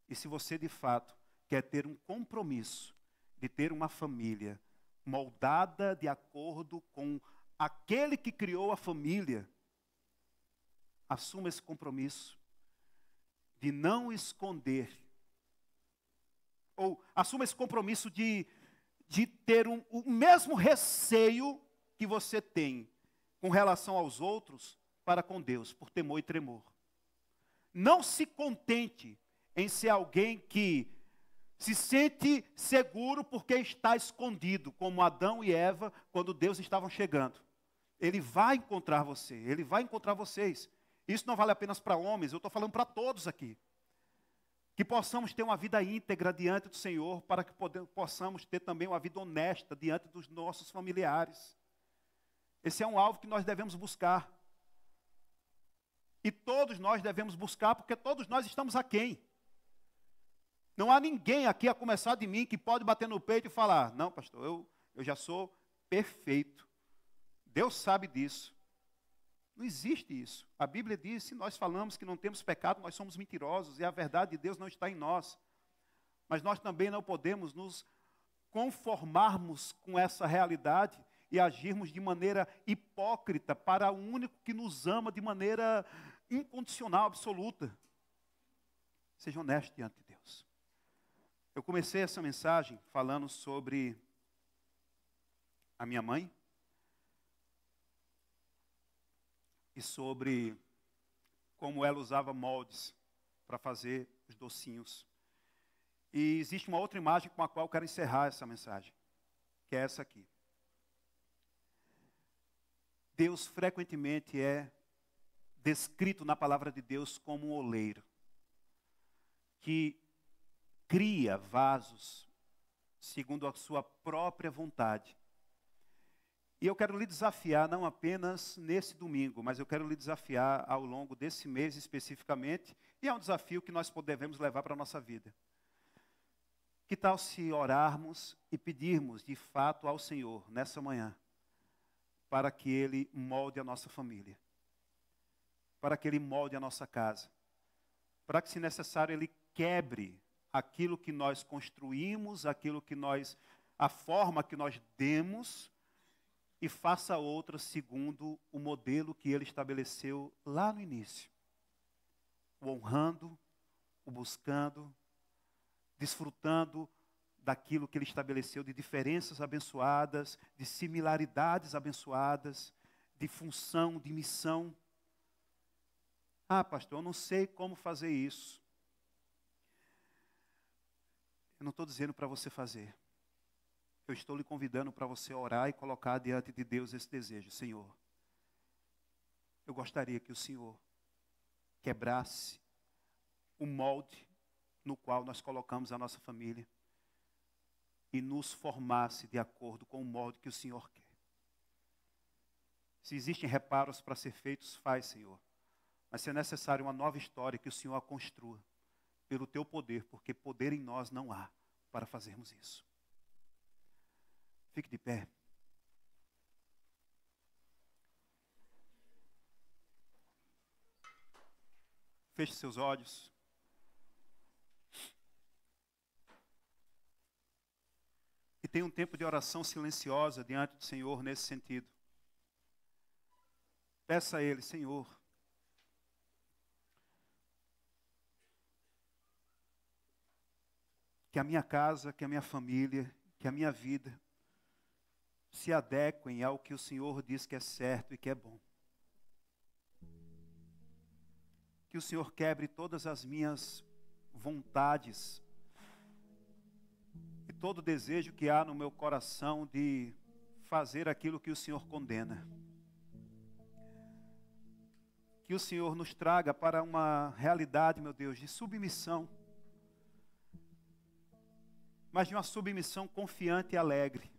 E se você de fato quer ter um compromisso de ter uma família moldada de acordo com aquele que criou a família, assuma esse compromisso de não esconder, ou assuma esse compromisso de ter o mesmo receio que você tem com relação aos outros para com Deus, por temor e tremor. Não se contente em ser alguém que se sente seguro porque está escondido, como Adão e Eva, quando Deus estavam chegando. Ele vai encontrar você, Ele vai encontrar vocês. Isso não vale apenas para homens, eu estou falando para todos aqui. Que possamos ter uma vida íntegra diante do Senhor, para que possamos ter também uma vida honesta diante dos nossos familiares. Esse é um alvo que nós devemos buscar. E todos nós devemos buscar, porque todos nós estamos aquém. Não há ninguém aqui, a começar de mim, que pode bater no peito e falar, não, pastor, eu já sou perfeito. Deus sabe disso. Não existe isso. A Bíblia diz, se nós falamos que não temos pecado, nós somos mentirosos, e a verdade de Deus não está em nós. Mas nós também não podemos nos conformarmos com essa realidade e agirmos de maneira hipócrita para o único que nos ama de maneira incondicional, absoluta. Seja honesto diante de Deus. Eu comecei essa mensagem falando sobre a minha mãe e sobre como ela usava moldes para fazer os docinhos. E existe uma outra imagem com a qual eu quero encerrar essa mensagem, que é essa aqui. Deus frequentemente é descrito na palavra de Deus como um oleiro, que cria vasos segundo a sua própria vontade. E eu quero lhe desafiar, não apenas nesse domingo, mas eu quero lhe desafiar ao longo desse mês especificamente, e é um desafio que nós devemos levar para a nossa vida. Que tal se orarmos e pedirmos de fato ao Senhor, nessa manhã, para que Ele molde a nossa família? para que Ele molde a nossa casa. Para que, se necessário, Ele quebre aquilo que nós construímos, a forma que nós demos, e faça outra segundo o modelo que Ele estabeleceu lá no início. O honrando, o buscando, desfrutando daquilo que Ele estabeleceu de diferenças abençoadas, de similaridades abençoadas, de função, de missão. Ah, pastor, eu não sei como fazer isso. Eu não estou dizendo para você fazer. Eu estou lhe convidando para você orar e colocar diante de Deus esse desejo. Senhor, eu gostaria que o Senhor quebrasse o molde no qual nós colocamos a nossa família e nos formasse de acordo com o molde que o Senhor quer. Se existem reparos para ser feitos, faz, Senhor. Mas se é necessário uma nova história, que o Senhor a construa pelo teu poder, porque poder em nós não há para fazermos isso. Fique de pé. Feche seus olhos. E tenha um tempo de oração silenciosa diante do Senhor nesse sentido. Peça a Ele, Senhor, que a minha casa, que a minha família, que a minha vida se adequem ao que o Senhor diz que é certo e que é bom. Que o Senhor quebre todas as minhas vontades e todo o desejo que há no meu coração de fazer aquilo que o Senhor condena. Que o Senhor nos traga para uma realidade, meu Deus, de submissão, mas de uma submissão confiante e alegre.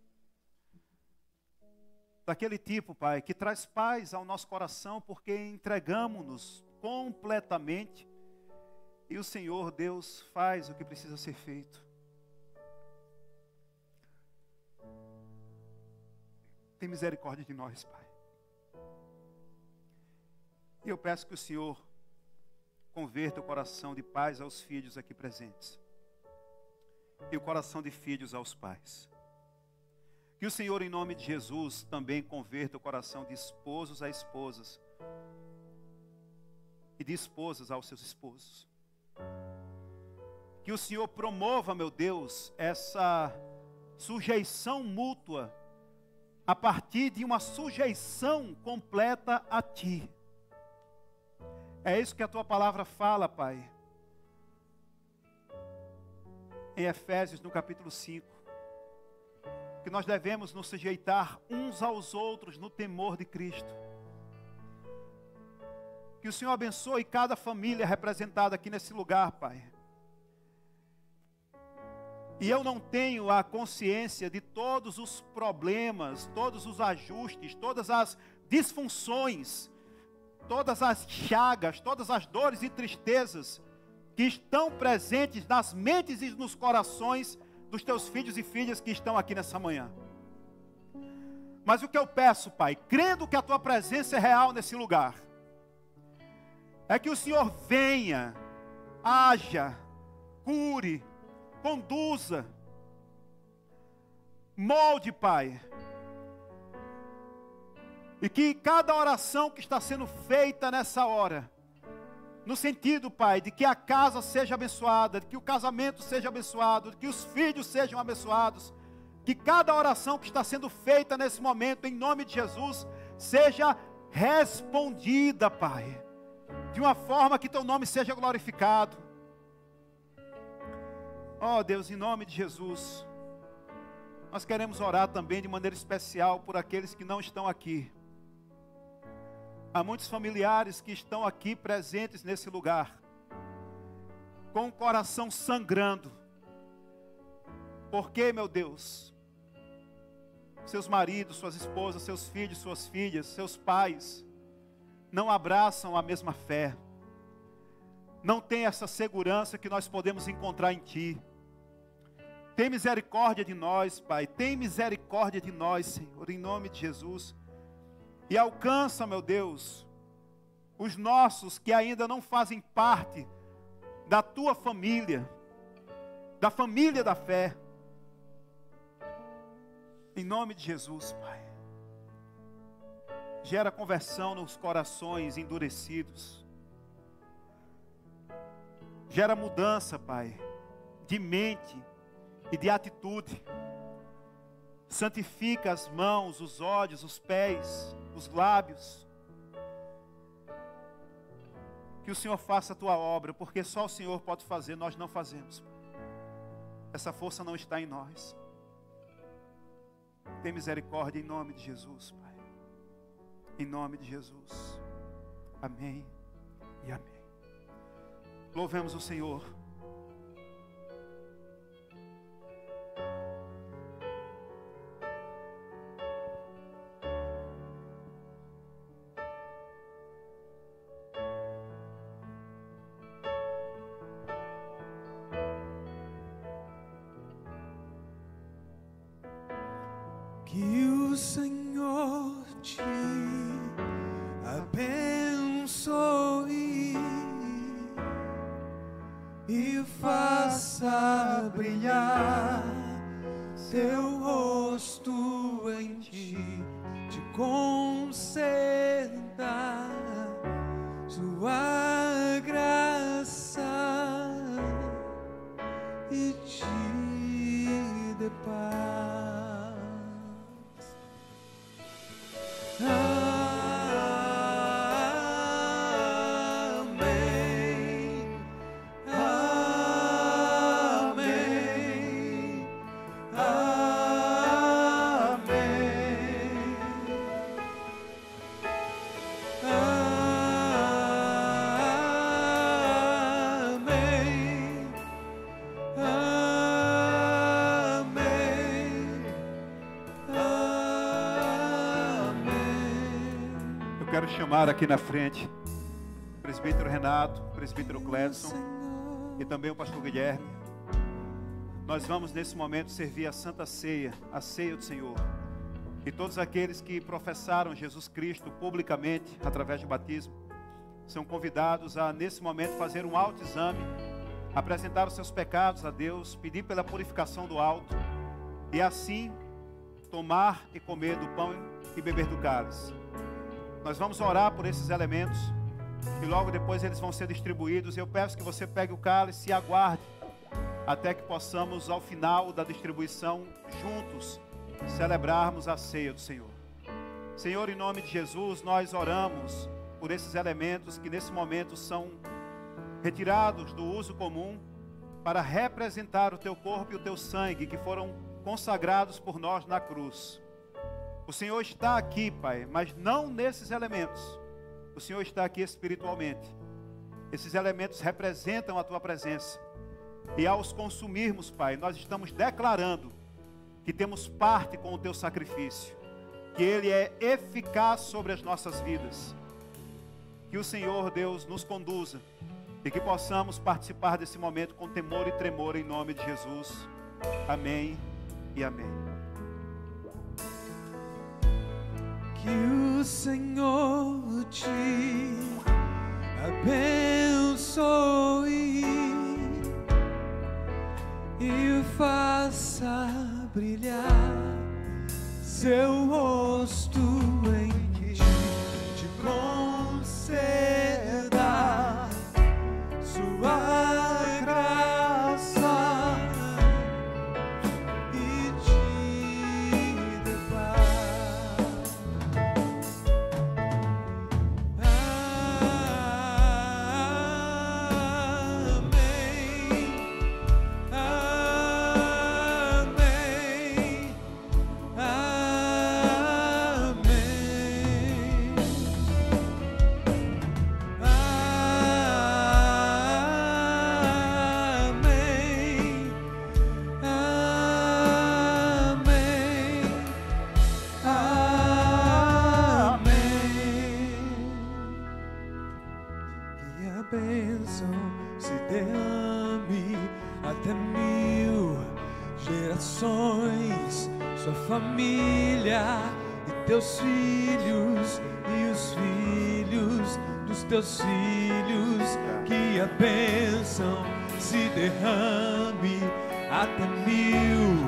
Daquele tipo, Pai, que traz paz ao nosso coração, porque entregamos-nos completamente e o Senhor, Deus, faz o que precisa ser feito. Tem misericórdia de nós, Pai. E eu peço que o Senhor converta o coração de pais aos filhos aqui presentes e o coração de filhos aos pais. Que o Senhor, em nome de Jesus, também converta o coração de esposos a esposas e de esposas aos seus esposos. Que o Senhor promova, meu Deus, essa sujeição mútua a partir de uma sujeição completa a Ti. É isso que a Tua palavra fala, Pai. Em Efésios, no capítulo 5. Que nós devemos nos sujeitar uns aos outros no temor de Cristo. Que o Senhor abençoe cada família representada aqui nesse lugar, Pai. E eu não tenho a consciência de todos os problemas, todos os ajustes, todas as disfunções, todas as chagas, todas as dores e tristezas que estão presentes nas mentes e nos corações dos teus filhos e filhas que estão aqui nessa manhã. Mas o que eu peço, Pai, crendo que a Tua presença é real nesse lugar, é que o Senhor venha, haja, cure, conduza, molde, Pai. E que cada oração que está sendo feita nessa hora, no sentido, Pai, de que a casa seja abençoada, de que o casamento seja abençoado, de que os filhos sejam abençoados, que cada oração que está sendo feita nesse momento, em nome de Jesus, seja respondida, Pai, de uma forma que Teu nome seja glorificado. Ó Deus, em nome de Jesus, nós queremos orar também de maneira especial por aqueles que não estão aqui. Há muitos familiares que estão aqui presentes nesse lugar, com o coração sangrando, porque, meu Deus, seus maridos, suas esposas, seus filhos, suas filhas, seus pais, não abraçam a mesma fé, não têm essa segurança que nós podemos encontrar em Ti. Tem misericórdia de nós, Pai, tem misericórdia de nós, Senhor, em nome de Jesus. E alcança, meu Deus, os nossos que ainda não fazem parte da tua família, da família da fé. Em nome de Jesus, Pai. Gera conversão nos corações endurecidos. Gera mudança, Pai, de mente e de atitude. Santifica as mãos, os olhos, os pés, os lábios. Que o Senhor faça a tua obra, porque só o Senhor pode fazer, nós não fazemos. Essa força não está em nós. Tem misericórdia em nome de Jesus, Pai. Em nome de Jesus. Amém e amém. Louvemos o Senhor. Que o Senhor te abençoe e faça brilhar seu rosto em ti, te conceda sua graça e te dê paz. Quero chamar aqui na frente o presbítero Renato, o presbítero Cledson e também o pastor Guilherme. Nós vamos nesse momento servir a Santa Ceia, a ceia do Senhor. E todos aqueles que professaram Jesus Cristo publicamente através do batismo são convidados a nesse momento fazer um autoexame, apresentar os seus pecados a Deus, pedir pela purificação do alto e assim tomar e comer do pão e beber do cálice. Nós vamos orar por esses elementos e logo depois eles vão ser distribuídos. Eu peço que você pegue o cálice e aguarde até que possamos, ao final da distribuição, juntos celebrarmos a ceia do Senhor. Senhor, em nome de Jesus, nós oramos por esses elementos que nesse momento são retirados do uso comum para representar o teu corpo e o teu sangue que foram consagrados por nós na cruz. O Senhor está aqui, Pai, mas não nesses elementos. O Senhor está aqui espiritualmente. Esses elementos representam a tua presença. E ao os consumirmos, Pai, nós estamos declarando que temos parte com o teu sacrifício, que ele é eficaz sobre as nossas vidas. Que o Senhor, Deus, nos conduza e que possamos participar desse momento com temor e tremor em nome de Jesus. Amém e amém. Que o Senhor te abençoe e faça brilhar seu rosto em ti, te conceda sua graça e te dê paz. Bênção se derrame até 1000 gerações, sua família e teus filhos e os filhos dos teus filhos, que a bênção se derrame até 1000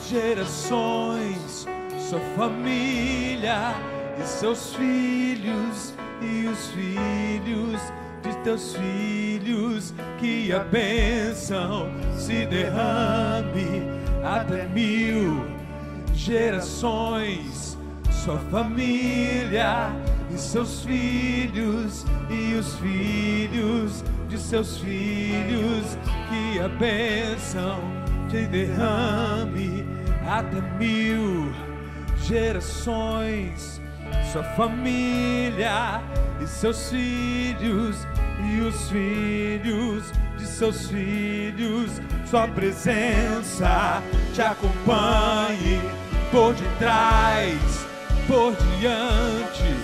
gerações, sua família e seus filhos e os filhos de teus filhos, que a bênção se derrame até 1000 gerações, sua família e seus filhos e os filhos de seus filhos, que a bênção se derrame até 1000 gerações, sua família e seus filhos e os filhos de seus filhos, sua presença te acompanhe por detrás, por diante,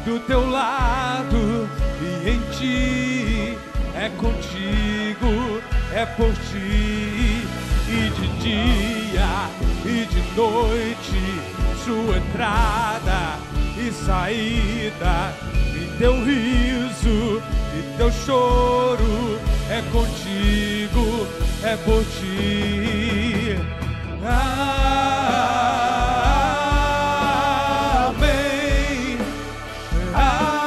do teu lado e em ti, é contigo, é por ti, e de dia e de noite, sua entrada e saída, e teu riso e teu choro, é contigo, é por ti. Amém, amém, amém,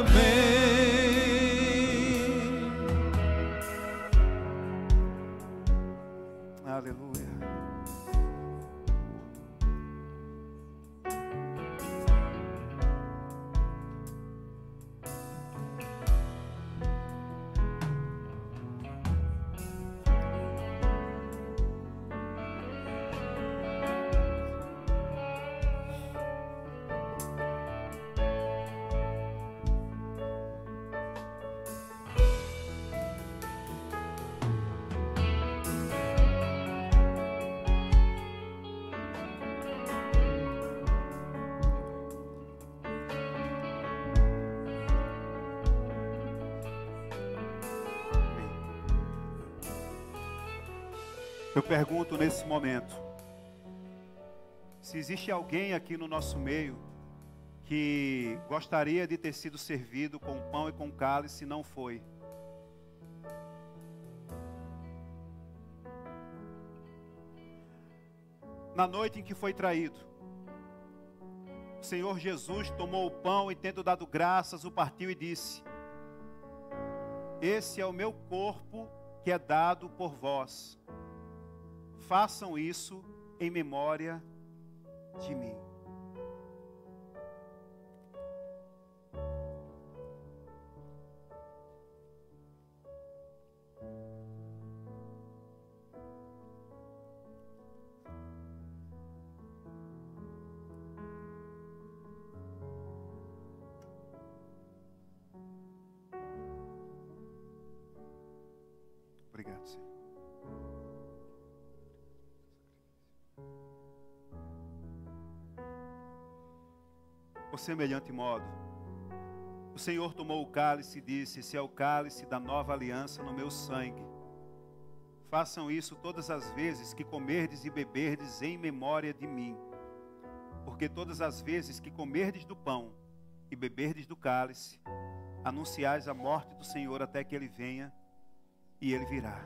amém, Aleluia. Eu pergunto nesse momento, se existe alguém aqui no nosso meio que gostaria de ter sido servido com pão e com cálice e não foi. Na noite em que foi traído, o Senhor Jesus tomou o pão e, tendo dado graças, o partiu e disse: esse é o meu corpo que é dado por vós. Façam isso em memória de mim. Obrigado, Senhor. Por semelhante modo, o Senhor tomou o cálice e disse: esse é o cálice da nova aliança no meu sangue. Façam isso todas as vezes que comerdes e beberdes em memória de mim. Porque todas as vezes que comerdes do pão e beberdes do cálice, anunciais a morte do Senhor até que Ele venha, e Ele virá.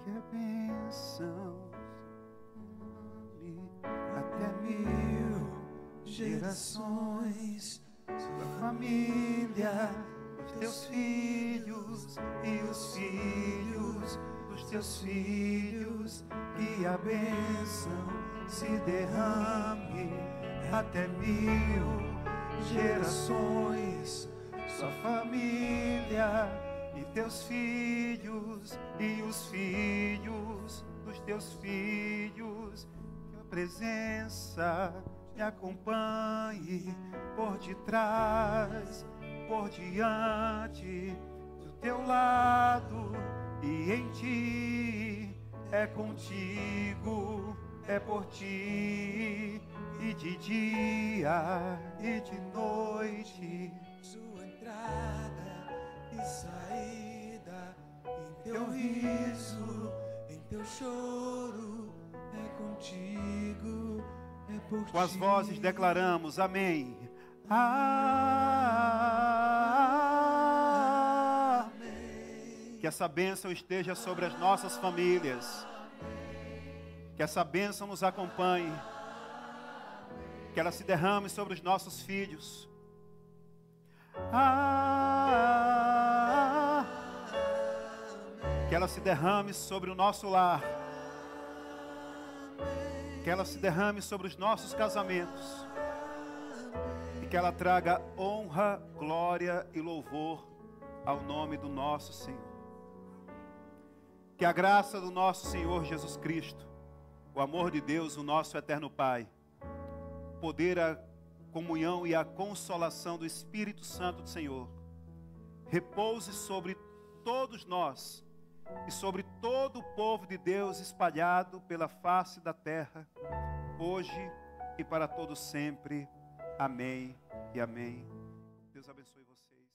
Que a bênção até 1000 gerações, sua família, os teus filhos e os filhos dos teus filhos, que a bênção se derrame até 1000 gerações. Sua família e teus filhos e os filhos dos teus filhos. Que a presença me acompanhe por detrás, por diante, do teu lado e em ti. É contigo, é por ti, e de dia e de noite. Sua entrada e saída, em teu riso, em teu choro, é contigo, é por ti. Com as vozes declaramos amém. Que essa bênção esteja sobre as nossas famílias. Que essa bênção nos acompanhe. Que ela se derrame sobre os nossos filhos. Que ela se derrame sobre o nosso lar. Que ela se derrame sobre os nossos casamentos. E que ela traga honra, glória e louvor ao nome do nosso Senhor. Que a graça do nosso Senhor Jesus Cristo, o amor de Deus, o nosso eterno Pai, o poder, a comunhão e a consolação do Espírito Santo do Senhor, repouse sobre todos nós e sobre todo o povo de Deus espalhado pela face da terra, hoje e para todo sempre. Amém e amém. Deus abençoe vocês.